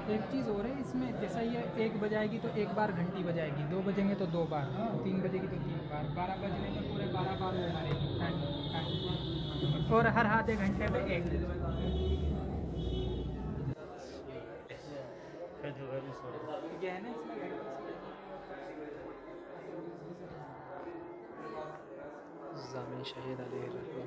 एक चीज़ और है इसमें, जैसा ये 1 बजाएगी तो 1 बार घंटी बजाएगी, 2 बजेंगे तो 2 बार, 3 बजेगी तो 3 बार, 12 बजने में पूरे 12 बार वो मारेगी टाइम, और हर आधे घंटे में एक। ये है ना इसमें जामिन शहीद अलैहि रहमा।